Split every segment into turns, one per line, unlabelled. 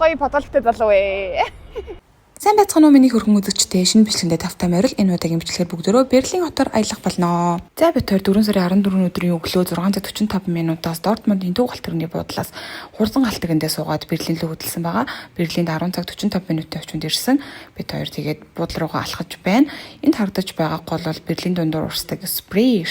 гоё бодолтой залуу ээ.
Сайн байцгаана уу миний хөрхөн үзэгчтэй шинэ бичлэгэндээ тавтай морил энэ удаагийн бичлэгээр бүгдөө Берлин хотоор аялах болно. За бид 4 сарын 14 өдрийн өглөө 6:45 минутаас Дортмундын Төв галт тэрний буудлаас хурдан галт тэрэндээ суугаад Берлин рүү хөдөлсөн байгаа. Берлинд 10 цаг 45 минутын очинд ирсэн. Бид хоёр тэгээд буудлын руугаа алхаж байна. Энд харагдаж байгаа гол бол Берлийн дундуур урсдаг Spree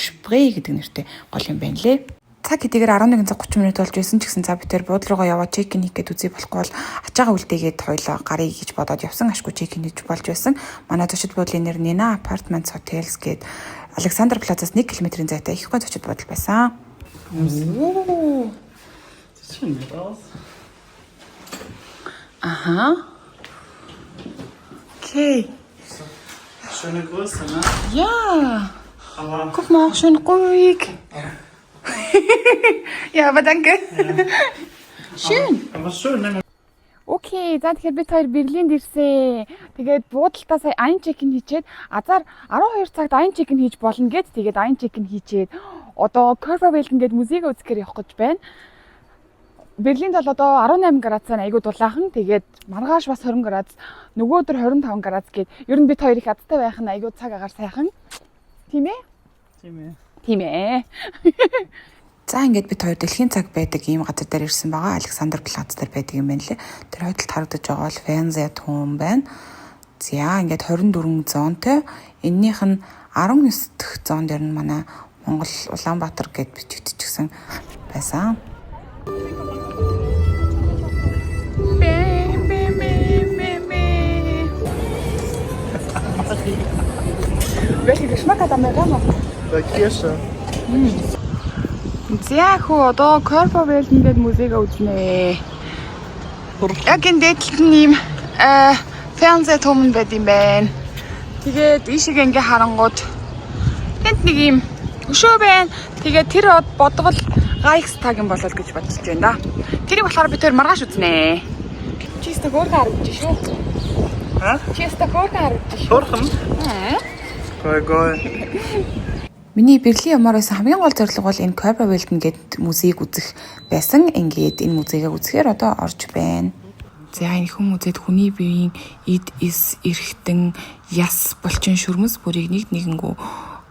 гэдэг нэртэй гол юм байна лээ. Цаг хэдийгээр 11 цаг 30 минут болж байсан ч гэсэн за бид тэр буудлын руугаа яваад чек ин хийх гээд үзье болохгүй бол ачаага үлдээгээд хоёлоо гарыг гэж бодоод явсан. Ашгүй чек ин хийж болж байсан. Манай зочид буудлын нэр Nina Apartments Hotels гээд Александр плазаас 1 км-ийн зайтай их гой зочид буудал байсан. Aha. Okay.
Schöne Größe, ne?
Ja.
Aber
Guck mal, auch schön ruhig. Ja, aber danke.
Ja.
Schön.
Aber schön, ne?
Окей, за тэгэхээр бид хоёр Берлинд ирсэн. Тэгээд буудалтаа сая айн чек-ин хийчээд азар 12 цагт айн чек-ин хийж болно гэд тэгээд айн чек-ин хийчээд одоо Körperwelten гээд музейг үзэхээр явах гэж байна. Берлинд бол одоо 18 градусаар айгуу дулаахан. Тэгээд маргааш бас 20 градус, нөгөө өдөр 25 градус гээд ер нь бид хоёр их адтай байх нь айгуу цаг агаар сайхан. Тийм ээ? Тийм ээ.
За ингээд бид хоёр дэлхийн цаг байдаг ийм газар дээр ирсэн байгаа. Александр плац дээр байдаг юм байна лээ. Тэр хойдолд харагдаж байгаа бол Fernsehturm байна. За ингээд 24 зоонтой. Эннийх нь 19 дахь зоон дээр нь манай Монгол Улаанбаатар гэд бичигдчихсэн байсан.
Welchen Geschmack hat Amerikaner?
Bei Kirsche.
За хөө одоо Körperwelten гээд музейг үзнэ. Яг энэ дээдлэлт нь ийм Fernsehturm байд юм байна. Тэгээд ийшээ ингээ харангууд тэнд нэг ийм өшөө байна. Тэгээд тэр бодвол Reichstag юм болол гэж бодож байна да. Тэрийг болохоор бид тэр маргааш үзнэ. Чиста хөөрхөн харагдаж шүү.
Хэ?
Чиста хөөрхөн харагдаж шүү.
Хурхан? Гой.
Миний Берлин ямаар байсан хамгийн гол зорилго бол энэ Körperwelten гээд музейг үзэх байсан. Ингээд энэ музейгээ үзэхээр одоо орж байна. За энэ хүн музейд хүний биеийн эд эс эрхтэн яс булчин шүрмэс бүрийг нэгэнгүү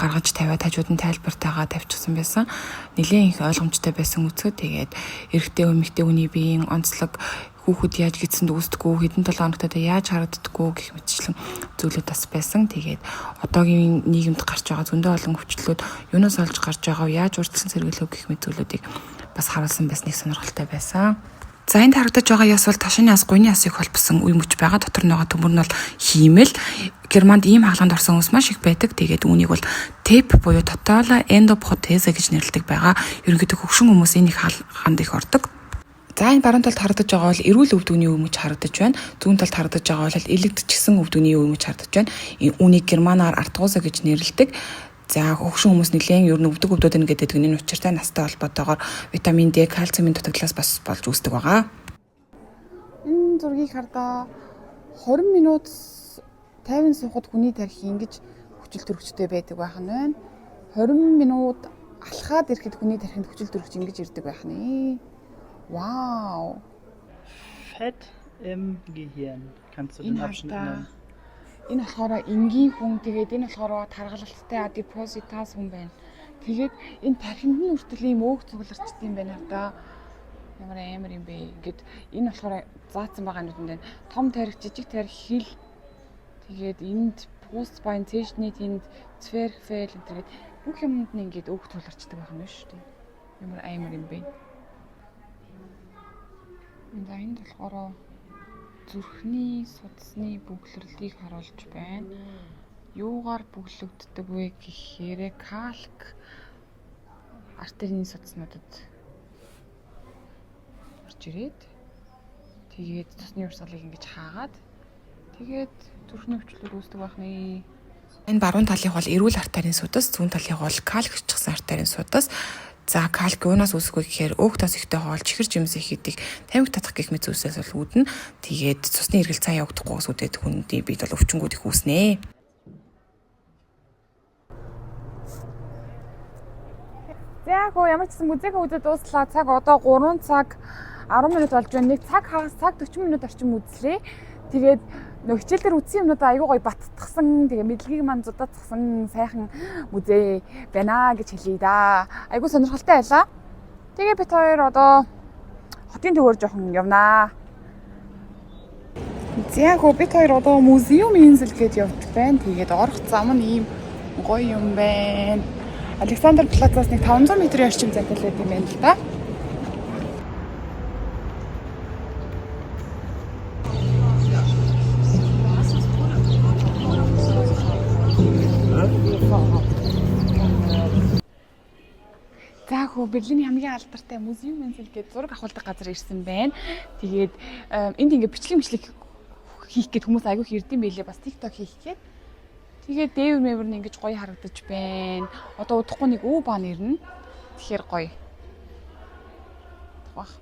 гаргаж тавиад хажууд нь тайлбартайгаа тавьчихсан байсан. Нэлээд их ойлгомжтой байсан үзэхэд тэгээд эрэгтэй эмэгтэй хүний биеийн онцлог хүүхэд яаж гидсэнд үүсдэггүй хэдэн 7 хоногтой яаж харагддаггүй гэх мэтчлэн зүйлүүд бас байсан. Тэгээд одоогийн нийгэмд гарч байгаа зөндөө олон өвчлөлүүд юунаас олж гарч байгаа яаж урьдчилан сэргийлэх гэх мэт зүйлүүдийг бас харуулсан байсныг сонирхолтой байсан. За энд харагдаж байгаа яс бол ташны яс, гуйны ясыг холбосон үе мөч байгаа. Дотор нь байгаа төмөр нь бол хиймэл. Германд ийм хаалганд орсон хүмүүс маш их байдаг. Тэгээд үүнийг бол TEP буюу Totale Endoprothese гэж нэрлэдэг байгаа. Ерөнхийдөө хөгшин хүмүүс энэ их хаалганд их ордог. За энэ баруун талд харагдаж байгаа бол эрүүл өвдөгний үе мөч харагдаж байна. Зүүн талд харагдаж байгаа бол элэгдчихсэн өвдөгний үе мөч харагдаж байна. Үүнийг германаар артгууса гэж нэрлэдэг. За хөгшин хүмүүс нэлээд ер нь өвдөг өвдөд нь гэдэг энэ учиртай настай холбоотойгоор витамин D, кальциумын дутагдлаас бас болж үүсдэг байгаа.
Энэ зургийг хардаа 20 минут тайван суухад хүний тарих ингэж хүчил төрөгчтэй байдаг байх нь байна. 20 минут алхаад ирэхэд хүний тарихынд хүчил төрөгч ингэж ирдэг байх нь. Вау.
Fett im Gehirn. Kannst du den Abschnitt nennen?
Энэ болохоор энгийн хүн, тэгээд энэ болохоор таргалалттай адипозитас хүн байна. Тэгээд энэ тархинд нь хүртэл ийм өөх цугларчд юм байна да. Ямар юм бэ? Ингээд энэ болохоор заасан байгаа нүдэнд том тарих, жижиг тарих, хил. Тэгээд энд Brustbein, Zehschnitt, энд Zwerchfell гэдэг бүх юмд нь ингээд өөх цугларчдаг байх нь шүү дээ. Ямар юм бэ? Энд болохоор зүрхний судасны бөглөрлийг харуулж байна. Юугаар бөглөгддөг вэ гэхээр калк артерийн судаснуудад орж ирээд тэгээд цусны урсгалыг ингэж хаагаад тэгээд зүрхний өвчлөл үүсдэг байх нэ.
Энэ баруун талынх бол эрүүл артерийн судас, зүүн талынх бол калкчсан артерийн судас. За калк юунаас үүсэхгүй гэхээр өөх тос ихтэй хоол чихэр жимс их идэг тамхи татах гэх мэт зүйлсээс бол үүднэ. Тэгээд цусны эргэл цаа явагдахгүйс үүдээд хүндий бид бол өвчнгүүд их үүснэ.
За хөө ямар ч гэсэн музейг үзээд дууслаа. Цаг одоо 3 цаг 10 минут болж байна. Нэг цаг хагас цаг 40 минут орчим үзлээ. Тэгээд нөгөө хичээл дээр үзсэн юмнуудаа айгүй гоё баттгсан. Тэгээ мэдлэгийг маань зудаацсан сайхан музей байна гэж хэлье да. Айгүй сонирхолтой байлаа. Тэгээ бид хоёр одоо хотын төвөөр жоохон явнаа. За бид хоёр одоо музеум инзэл гээд явж байна. Тэгээд орох зам нь ийм гоё юм байна. Александр плазаас нэг 500 м-ийн орчим зайтай л юм байна л да. За Берлиний хамгийн алдартай музеум инзэл гээд зураг авахулдаг газар ирсэн байна. Тэгээд энд ингээ бичлэг хийх гээд хүмүүс айгүй ирдэм байлээ. Бас TikTok хийх гээд. Тэгээд дээвэр мэвэр нь ингэж гоё харагдаж байна. Одоо удахгүй нэг баа нэрнэ. Тэгэхээр гоё. Вах.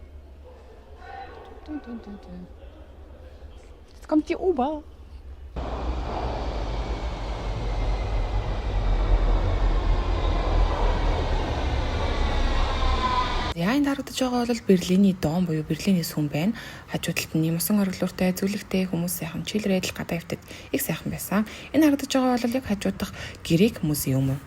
Jetzt kommt die U-Bahn.
Яанд харагдаж байгаа бол Берлийн Дом буюу Берлийн сүм байна. Хажуу талд нь юмсан орлууртай, зүлэгтэй хүмүүс сайхан чилрээл гадаа хөвтөд их сайхан байсан. Энэ харагдаж байгаа бол яг хажуу дахь Грек музеум.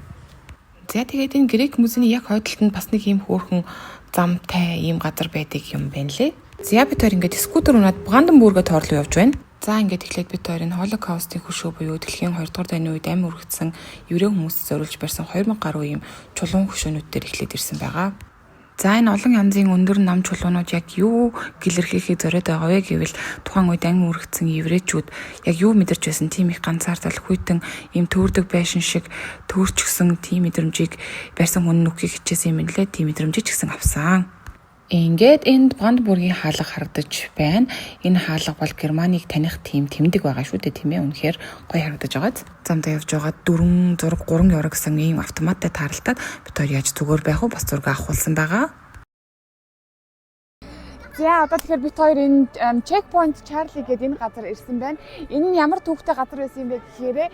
За тэгээд энэ Грек музейний яг хойд талд нь бас нэг ийм хөөрхөн замтай ийм газар байдаг юм байна лээ. За бид хоёр ингээд скутер унаад Бранденбургт тоорлоо явж байна. За ингээд эхлээд бид хоёр энэ Холокостын хөшөө буюу дэлхийн 2 дугаар дайны үед амь үргэлжсэн еврей хүмүүст зориулж барьсан 2000 гаруй ийм чулуун хөшөөнүүд дээр эхлээд ирсэн байгаа. За энэ олон янзын өндөр нам чулуунууд яг юу гэлэрхийхийг зориод байгаа вэ гэвэл тухайн үед амь үргэлжсэн еврейчүүд яг юу мэдэрч байсан тийм их ганцаардал хүйтэн ийм төөрдөг байшин шиг төөрчгсөн тийм мэдрэмжийг барьсан хүн нүхийг хичээсэн юм лээ. Тийм мэдрэмжийг ч гэсэн авсан. Ингээд энд Бранденбургийн хаалга харагдаж байна. Энэ хаалга бол Германыг таних тийм тэмдэг байгаа шүү дээ, тийм ээ. Үнэхээр гоё харагдаж байгааз. Замдаа явж байгаа 4 зураг 3 евро гэсэн ийм автоматтай тааралтаад бид хоёр яаж зүгээр байх вэ? Бас зураг авахулсан байгаа.
За одоо тэгэхээр бид хоёр энэ Checkpoint Charlie гэдэг энэ газар ирсэн байна. Энэ нь ямар төвхтэй газар байсан юм бэ гэхээр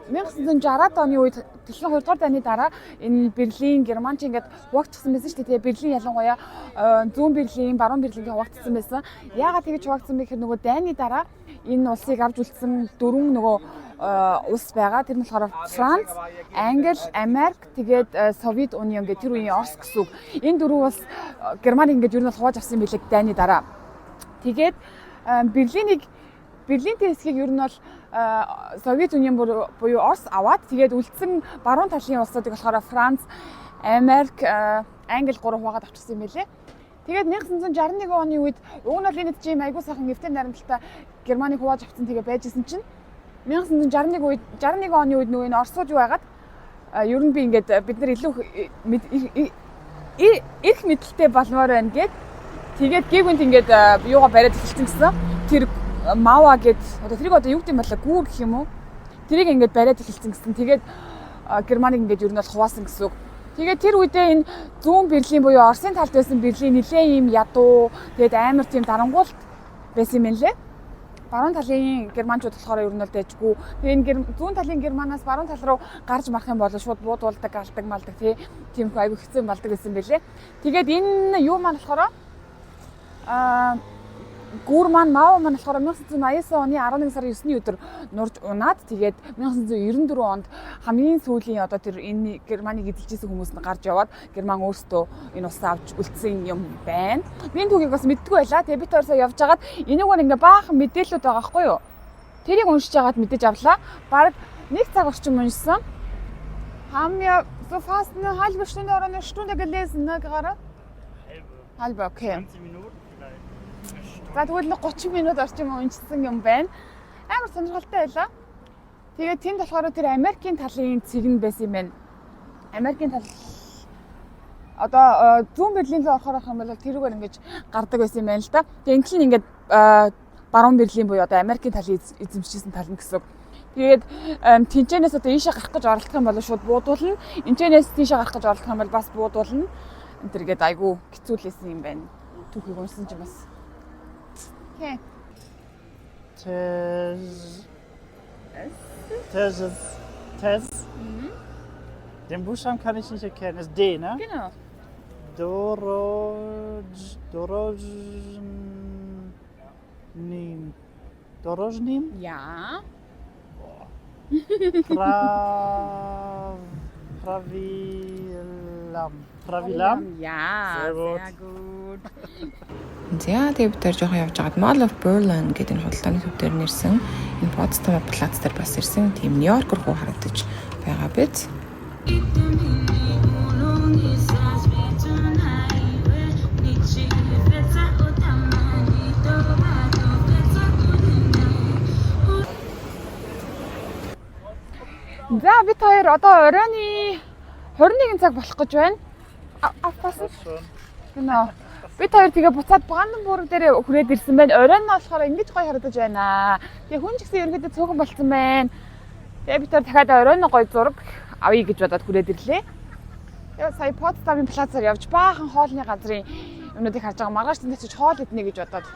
1960-аад оны үед дэлхийн 2 дугаар дайны дараа энэ Берлин, Германч ингээд хуваагдсан байсан шүү дээ. Берлин ялангуяа зүүн Берлин, баруун Берлингээ хуваагдсан байсан. Яагаад тэгэж хуваагдсан бэ гэхээр нөгөө дайны дараа энэ улсыг авч үлдсэн 4 нөгөө улс байгаа. Тэр нь болохоор Франц, Англи, Америк, тэгээд Совет Унион гэх тэр үеийн Орос гэсэн үг. Энэ 4 улс Германыг ингээд ер нь хувааж авсан билэг дайны дараа. Тэгээд Берлинтэй хэсгийг ер нь бол Совет Унион буюу Орос аваад тэгээд үлдсэн баруун талын улсуудыг болохоор Франц, Америк, Англи 3 хуваагаад авчихсан юм билээ. Тэгээд 1961 оны үед уг нь бол энэ чинь айгуу сайхан эвтэн наримталтай Германыг хувааж авсан тэгээ байжсэн чинь 1961 оны үед нөгөө энэ Оросууд юу байгаад ер нь би ингээд бид нар илүү их мэдлэлтэй болмоор байна гэд тэгээд гэгүнт ингээд юугаа бариад эхэлсэн гэсэн тэр Мава гэд одоо тэрийг одоо юу гэдэг юм бол гүүр гэх юм уу тэрийг ингээд бариад эхэлсэн гэсэн тэгээд Германыг ингээд ер нь бол хуваасан гэсэн үг. Тэгээд тэр үедээ энэ зүүн Берлин буюу Оросын талд байсан Берлин нэлээд ийм ядуу тэгээд амар тийм дарангуул байсан юм лээ. Баруун талын германчууд болохоор ер нь бол дэжгүй. Тэгээд энэ зүүн талын германаас баруун тал руу гарч марах юм бол шууд буудуулдаг, галдаг, малдаг тийм айгүй хэцүү болдог гэсэн байлээ. Тэгээд энэ юу маань болохоор гүүр маань Мав маань болохоор 1989 оны 11 сарын 9-ний өдөр нурж унаад тэгээд 1994 онд хамгийн сүүлийн одоо тэр энэ Германыг эзэлжсэн хүмүүс нь гарч яваад Герман өөрсдөө энэ усаа авч үлдсэн юм байна. Би энэ түүхийг бас мэддэггүй байлаа. Тэгээд бид хоёр сая явж хагаад энийг ингээ баахан мэдээлэлүүд байгаа байхгүй юу? Тэрийг уншиж хагаад мэдэж авлаа. Бараг 1 цаг орчим уншсан. Haben wir so fast eine halbe Stunde oder eine Stunde gelesen, ne, gerade? Halbe, okay.
20 Minuten vielleicht.
За тэгвэл 30 минут орчим уншсан юм байна. Амар сонирхолтой байлаа. Тэгээд тэнд болохоор тэр Америкийн талын цэг нь байсан юм байна. Америкийн тал одоо зүүн Берлин рүү орохоор юм бол тэрүүгээр ингэж гардаг байсан юм байна л да. Тэгээд энэ нь ингээд баруун Берлин буюу одоо Америкийн талын эзэмшижсэн тал нь гэсэн. Тэгээд тэнцэнээс одоо ийшээ гарах гэж оролдох юм бол шууд буудуулна. Энэчнээс тийшээ гарах гэж оролдох юм бол бас буудуулна. Энэ төргээд айгүй хэцүүлсэн юм байна. Түүхийг уншсан ч бас. Okay.
Tess. Den Buchstaben kann ich nicht erkennen. Das ist D, ne?
Genau.
Dorojnim?
Ja.
Pravilam?
Ja.
Sehr gut.
Sehr gut.
За тэгээ бид тэр жоохон явж байгаад Mall of Berlin гэдэг энэ худалдааны төв дээр нэрсэн энэ Potsdam плац дээр бас ирсэн тийм Нью-Йоркер хуу харагдаж байгаа биз.
За бид хоёр одоо оройны 21 цаг болох гэж байна. Авпасан. Гэнэ. Бид хоёр тэгээ буцаад Бранденбург дээр хүрээд ирсэн байна. Оройн нь болохоор ингэж гоё харагдаж байна. Тэгээ хүн ч гэсэн ерөнхийдөө цөөхөн болцсон байна. Тэгээ бид хоёр дахиад оройн гоё зураг авъя гэж бодоод хүрээд ирлээ. Тэгээ сая Potsdam-ын плацаар явж баахан хоолны газрын юмнуудыг харж байгаа. Маргааш тэндээс хоол иднэ гэж бодоод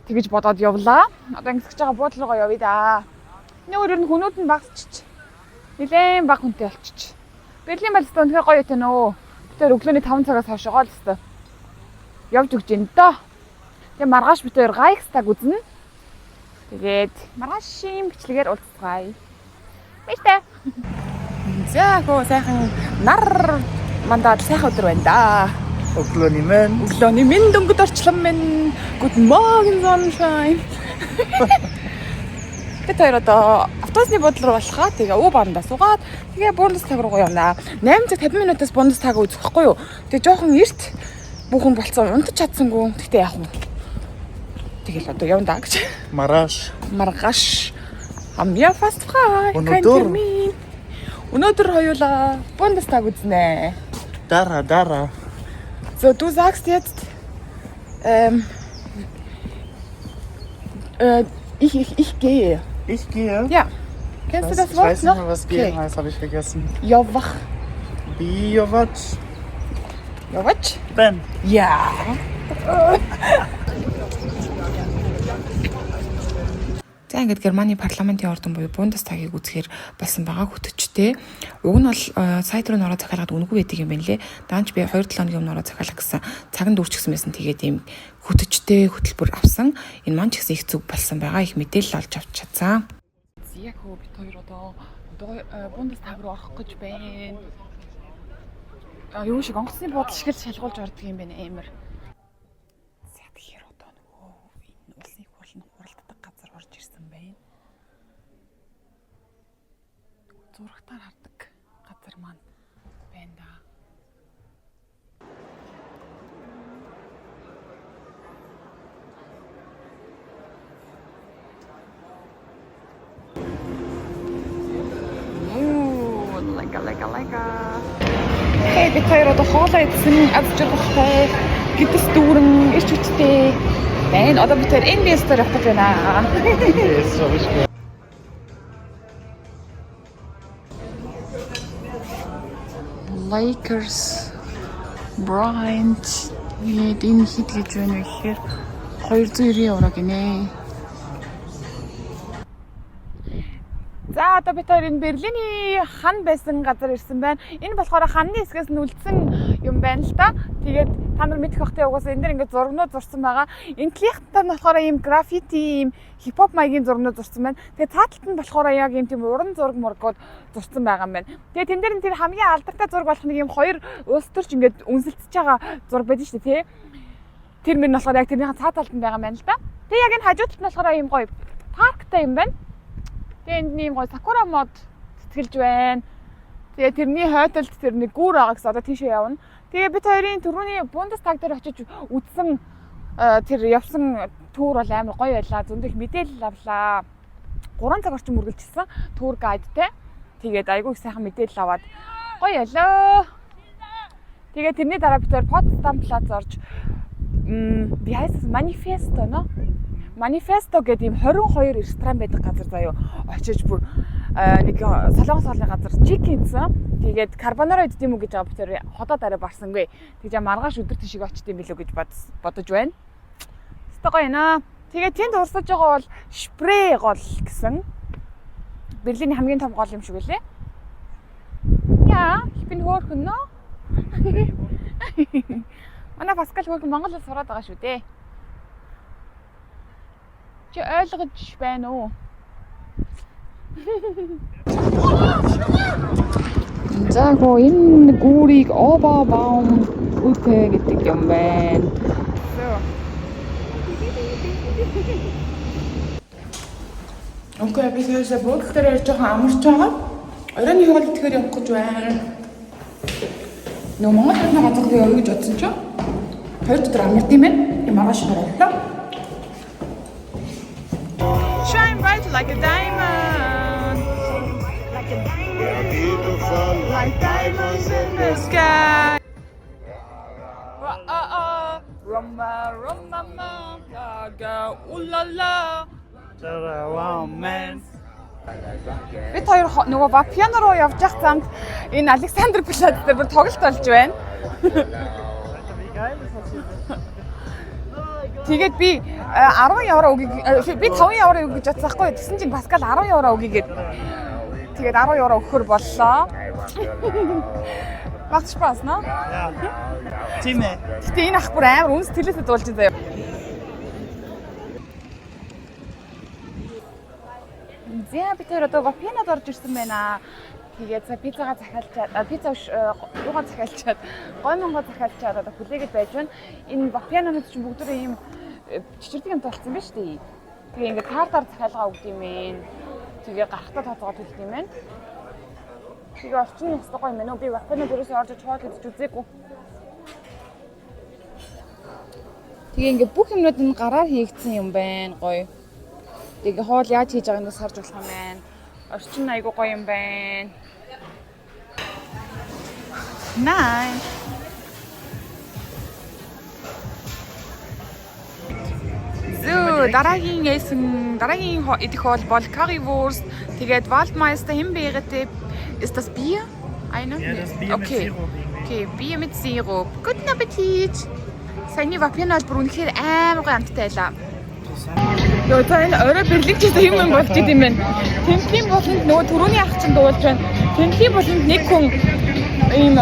тэгэж бодоод явлаа. Одоо ингэсэж байгаа буудлын руугаа явъя да. Нөөрөр нь хүмүүд нь багасчих. Нилээн баг хүнтэй болчих. Берлин балс өнөхөр гоё өтөн өө. Тэр өглөөний 5 цагаас хойш гоо л өстө. Явж өгч ин доо. Тэгээ маргааш бид хоёр Reichstag үзнэ. Тэгээд маргааш шим бичлэгээр уулзцгаая. Баяртай. За гоо сайхан нар мандаад сайхан өдөр байна да. Өглөөний минь дөнгөд орчлон минь. Good morning sunshine. Бид хоёр одоо автобусны буудлын руу болохоо тэгээ U-Bahn-д суугаад тэгээ Бундестаг руу явнаа. 8:50 минутаас Бундестаг үзэх байхгүй юу? Тэгээ жоохон эрт бүхэн болцсон унтаж чадсангүй. Тэгтээ яах вэ? Тэгэл одоо явна да гэж. Маргааш. Амья fast frei. Өнөөдөр хоёулаа Бундестаг үзнэ.
Dara.
So, du sagst jetzt ich gehe.
Ich gehe?
Ja. Kennst du das
Ich
Wort
weiß
noch?
nicht mehr, was gehen heißt, habe ich vergessen.
Jowach.
Biowat.
Jowach?
Ben.
Ja.
За ингээд Германы парламентын ордон буюу Бундестагийг үзэхээр болсон байгаа хөтөчтэй. Уг нь бол сайт руу нөрөө захиалгаад үнэгүй байдаг юм байна лээ. Даанч би 2-7 хоногийн өмнө нөрөө захиалах гэсэн цаганд үрчгсэн байсан. Тэгээд ийм хөтөчтэй хөтөлбөр авсан. Энэ маань ч гэсэн их зүг болсон байгаа. Их мэдээлэл олж авч чадсан.
Яг хөө бид хоёр одоо Бундестаг руу орох гэж байна. Юу шиг онгоцны буудлын шиг л шалгуулж ордог юм байна амар. За тэгэхээр одоо нөгөө энэ улсын их хурлын хуралддаг газар орж ирсэн байна. Зурагтаар хардаг газар маань байна да. Лайка. Hey, бид хоёр одоо хоолоо идсэн аз жаргалтай гэдэс дүүрэн ирч хүчтэй байна. Одоо бид хоёр NBS-ээр явах гэж байна. Lakers Bryant энэ хит гэж байна вэ гэхээр 290 евро гинэ. За одоо бид хоёр энэ Берлиний хан байсан газар ирсэн байна. Энэ болохоор ханны хэсгээс нь үлдсэн юм байна л да. Тэгээд та нар мэдэх бахтай угаасаа энэ дэр ингээд зургнууд зурсан байгаа. Энэ клихтан болохоор ийм граффити, ийм хипхоп маягийн зургнууд зурсан байна. Тэгээд цааталт нь болохоор яг ийм тийм уран зураг мургууд зурсан байгаа юм байна. Тэгээд тэн дээр нь тэр хамгийн алдартай зураг болох нэг ийм хоёр улс төрч ингээд үнсэлцэж байгаа зураг байдаг шүү дээ, тий. Тэр мөр нь болохоор яг тэрнийхэн цааталтанд байгаа юм байна л да. Тэгээд яг энэ хажуудалд нь болохоор ийм гоё парктай юм байна. Тэгээ энд нэм гой сакура мод сэтгэлж байна. Тэгээ тэрний хойтолд тэрний гүүр байгаа гэсэн одоо тийшээ явна. Тэгээ бид хоёрын түрүүний Бундестаг дээр очиж үзсэн тэр явсан тур бол амар гоё байлаа. Зөндөх мэдээлэл авлаа. 3 цаг орчим үргэлжилсэн тур гайдтай. Тэгээд айгүй их сайхан мэдээлэл аваад гоё ялаа. Тэгээ тэрний дараа бид хоёр Potsdam плац орж wie heißt das Manifesto, no? Manifesto гэдэг юм 22 ресторан байдаг газар заяо очиж бүр нэг солонгос хоолны газар чикинсэн. Тэгээд карбонара идэх юм уу гэж байгаа битэр ходоод арай барсангүй. Тэгж маргааш өдөр тийшээ очт юм билүү гэж бодож байна. Өстой гоё наа. Тэгээд тэнд урсаж байгаа бол Spree гол гэсэн Берлиний хамгийн том гол юм шиг үлээ. Ja, ich bin hoch, no? Манай Паскал хөргөн Монгол улс сураад байгаа шүү дээ. Чи ойлгож байна уу? За гоо энэ гүүрийг Oberbaum Hütte гэдэг юм байна.
Окей, би сая бүгдээр жоохон амарч байгаа. Оройн хоол идэхээр явах гэж байна. Нөө Монгол улсны газар руу явъя гэж бодсон чинь 2 өдөр амард юм байна. Маргааш гараалаа.
Shine bright like a diamond. Like diamonds in the sky. Roma, Roma, Gaga, ooh la la.
Romance.
Бид хоёр нөгөө Вапиано руу явж явах замд энэ Александр Плац дээр бүр тоглолт болж байна. Тэгээд би 10 евро өгье. Би 5 евро өгье гэж бодсон байхгүй. Тэгсэн чинь Паскал 10 евро өгье гэд. Тэгээд 10 евро өгөхөр боллоо. Macht Spaß, ne?
Ja. Timmy.
Гэтэ энэ ах бүр амар үнс тэлээсээ дуулж байгаа заяа. Зэ би тэр одоо Вапианод орж ирсэн байна. Тэгээд за пиццагаа захиалчаад пицца юугаа захиалчаад гоймонго захиалчаад одоо хүлээгээд байж байна. Энэ Вапианод чинь бүгд ийм чичирдэг юм толцсон байна шүү дээ. Тэгээ ингээд картаар захиалгаа өгд юм ээ. Тэгээ гарахтаа тооцоогоо төлд юм байна. Тэгээ орчин нь хэвээр гоё юм байна уу? Би Вапианод ерөөсөө орж чоод гэж үзээгүй. Тэгээ ингээд бүх юмнууд нь гараар хийгдсэн юм байна гоё. Тэгээ хоол яаж хийж байгааг нь харж болох юм байна. Орчин айгуу гоё юм байна. Nice. Зөө дараагийн идэх хоол бол Currywurst. Тэгээд Waldmeister Himbeertee. Ist das Bier? Eine?
Ja, das Bier mit Sirup.
Okay, Bier mit Sirup. Guten Appetit. Саяны Вапианод бүр үнэхээр амар гоё амттай байлаа. Йоо за энэ орой Берлин ч гэсэн юм болж идэм байна. Тэнхлийн болонд нөгөө түрүүний ах чинь дуулж байна. Тэнхлийн болонд нэг хүн ийм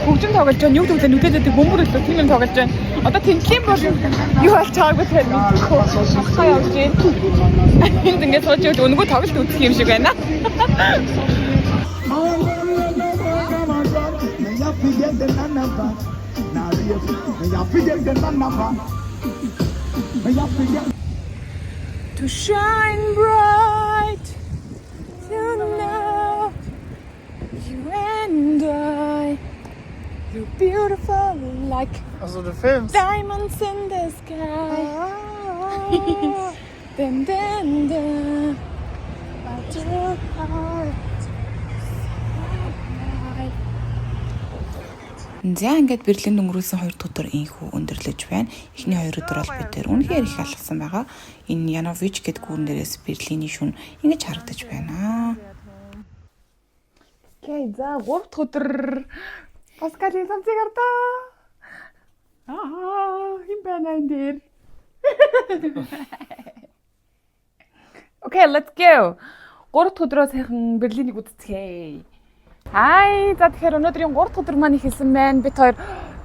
хөгжим тоглож байна. Юу гэдэг нүдэд бөмбөр өглөө тийм юм тоглож байна. Одоо тэнхлийн болонд юу болж байгааг би тэр мэдгүй. Ахаа явж байна. Энд ингээд сууж ивэл өнгөө тоглолт үзэх юм шиг байна. To shine bright, to know you and I, you're beautiful like
Also du filmst.
diamonds in the sky. Dun, dun, dun. But your heart.
За ингээд Берлинд өнгөрүүлсэн 2 дахь өдөр инхүү өндөрлөж байна. Эхний 2 өдөр бол бид тэр үнэхээр их алхсан байгаа. Энэ Янович гэдэг гүүрэн дээрээс Берлиний шүн ингэж харагдаж байна.
Окей, за 3 дахь өдөр Паскалийн самцыг ардаа. Хин байна энэ дээр. Окей, let's go. 3 дахь өдрөө сайхан Берлинийг үзцгээе. За тэгэхээр өнөөдрийн 3 дахь өдөр маань ихэлсэн байна. Бид хоёр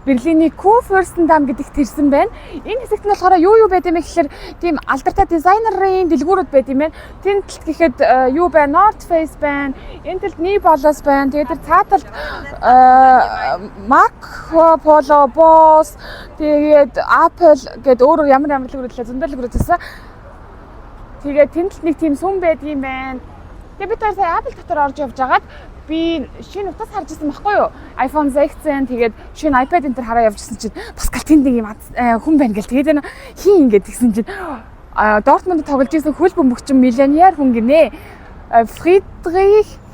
Берлиний Kurfürstendamm гэдэгт ирсэн байна. Энэ хэсэгт нь болохоор юу байд юм бэ гэхээр тийм алдартай дизайнерын дэлгүүрүүд байд юм байна. Тэнд талд гэхэд юу байна? North Face байна. Энэ талд New Balance байна. Тэгээд тэр цааталд Marco Polo, Boss, тэгээд Apple гэдэг өөр ямар дэлгүүрүүд лээ зөндөл дэлгүүрүүдсэн. Тэгээд тэнд талд нэг тийм сүм байд юм байна. Тэгээд бид хоёр сая Apple дотор орж явж байгаад би шинэ утас харж ирсэн байхгүй юу? iPhone 16 тэгээд шинэ iPad энэ төр хараа явжсэн чинь Паскал тэнд нэг юм хүн байна гэл. Тэгээд энэ хин ингээд тэгсэн чинь Дортмунд тоглож исэн хөл бөмбөгчин миллионер хүн гинэ.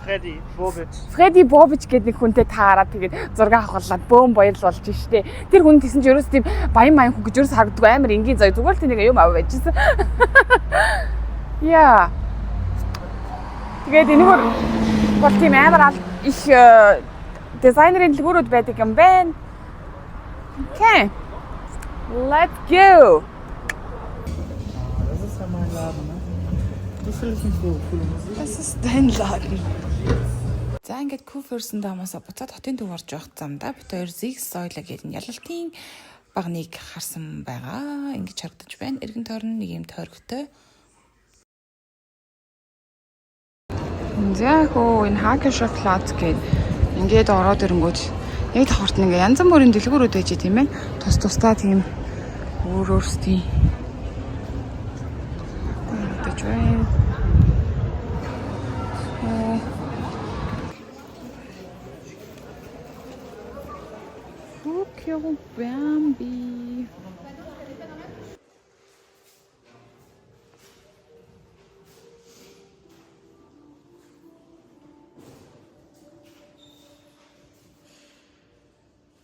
Фредди Бобич гэдэг нэг хүнтэй таараад тэгээд зураг авахлаад бөөм баярлуулж штэ. Тэр хүн тэгсэн чинь ерөөс тийм баян хүн гэж ерөөс харагддаг амар энгийн зөө зүгээр л тэнийг юм аваа байжсэн. Яа. Тэгээд энэгээр бол тийм амар их дизайнерын дэлгүүрүүд байдаг юм байна. Okay. Let's go.
Das ist ja mein Laden, ne? Du findest nicht so coole Musik.
Das ist dein Laden.
За ингээд Куферсэн даамаасаа буцаад хотын төв орж явах замдаа бид хоёр Zig Soil гэдэг ялалтын багныг харсан байгаа. Ингэж харагдаж байна. Эргэн тойрон нэг юм тойрогтой.
За хөө энэ Hagen Schokoladt гээд ингээд ороод ирэнгүүт яг хортон ингээ янз бүрийн дэлгүүрүүд байж тийм ээ. Тус тусдаа тийм өөрөөсдийн гэж байна. Tokyo Bambi.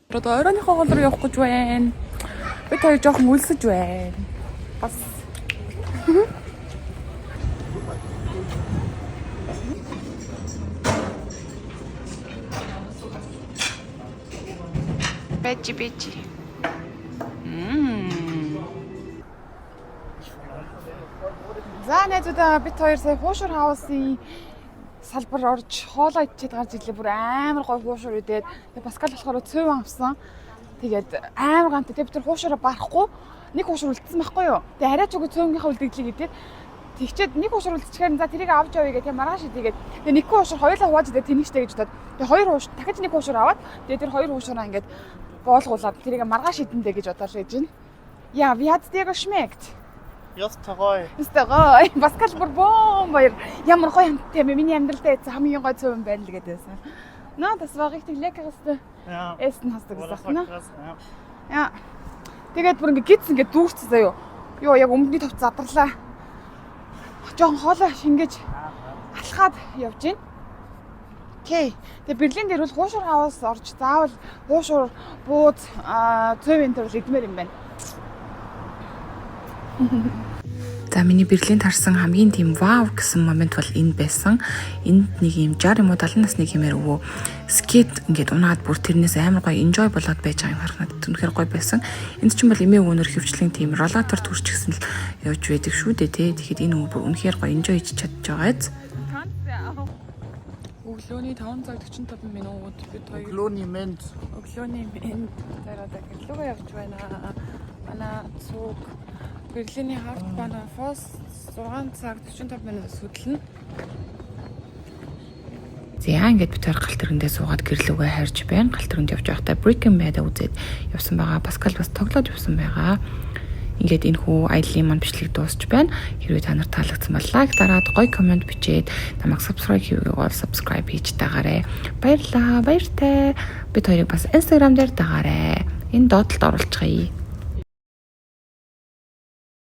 Одоо оройныхоо гол руу явах гэж байна. Бид хоёр жоохон үлсэж байна. Бас Бэжи. За найзуудаа бид хоёр сая Хуушур хаусын салбар орж хоолоо идчихэд гарч ирлээ. Бүр амар гоё хуушур идээд. Тэгээ Паскал болохоор цөв авсан. Тэгээд амар гант. Тэгээ бид тэр хуушураа барахгүй нэг хуушур үлдсэн байхгүй юу? Тэгээ арай ч үгүй цөөнгийнхаа үлдэгдлийг идээд тэгчээд нэг хуушур үлдчихээр за тэрийг авч явъя гэх тийм маргааш идэгээд тэгээ нэг хуушур хоёулаа хувааж идээд тэнийгчтэй гэж бодоод тэгээ хоёр хуушур дахиж нэг хуушур аваад тэгээ тэр хоёр хуушураа ингээд боолгуулад тэрийг маргааш идэндээ гэж бодоод байж гин. Ja, wie hat's dir geschmeckt?
Just Terroi.
Паскал бүр бомбаяр. Ямар гоё амттай юм. Миний амьдралдаа яцсан хамгийн гоё цөм байна л гэдээсэн. No, das war richtig leckerste Essen hast du gesagt, ne? Ja. Тэгээд бүр ингэ гидс ингэ дүүрсэн заяо. Йоо яг өмнөний товч задарлаа. Жохон хоолой шингээж алхаад явж гин. Окей. Тэгээд Берлин дээр бол хуушур хаваас орж заавал хуушур бууз цөмийн төрөл идмээр юм байна.
За миний Берлинд харсан хамгийн тийм вау гэсэн момент бол энэ байсан. Энд нэг юм 60 юм уу 70 насны хэмээр өвөө скейт ингээд унаад бүр тэрнээс амар гоё enjoy болоод байж байгаа юм харахад үнэхээр гоё байсан. Энд чинь бол эмээ өвөнөр хөвчлэн тийм ролатор төрчихсэн л явж байдаг шүү дээ тий. Тэгэхэд энэ өвөө бүр үнэхээр гоё enjoy хийж чадж байгааз. Өглөөний 5 цаг 45 минут бид хоёр
Ögloni Mint.
Тэр одоо гэлүүгээ явж байна. Манай цуг Берлиний Hauptbahnhof Фос 6 цаг 45 минут сүдлэн. За ингээд бид хоёр галт тэрэндээ суугаад гэрлүүгээ хайрж байна. Галт тэрэнд явж байхдаа Breaking Bad үзээд явсан байгаа. Паскал бас тоглоод явсан байгаа. Ингээд энэ хүү аяллаа маань бичлэг дуусч байна. Хэрвээ та нарт таалагдсан бол лайк дараад гоё комент бичээд намайг subscribe хийгээгүй бол subscribe хийж дагаарай. Баярлалаа. Баяртай. Бид хоёрыг бас Instagram дээр дагаарай. Энэ доотлолд оруулчихъя.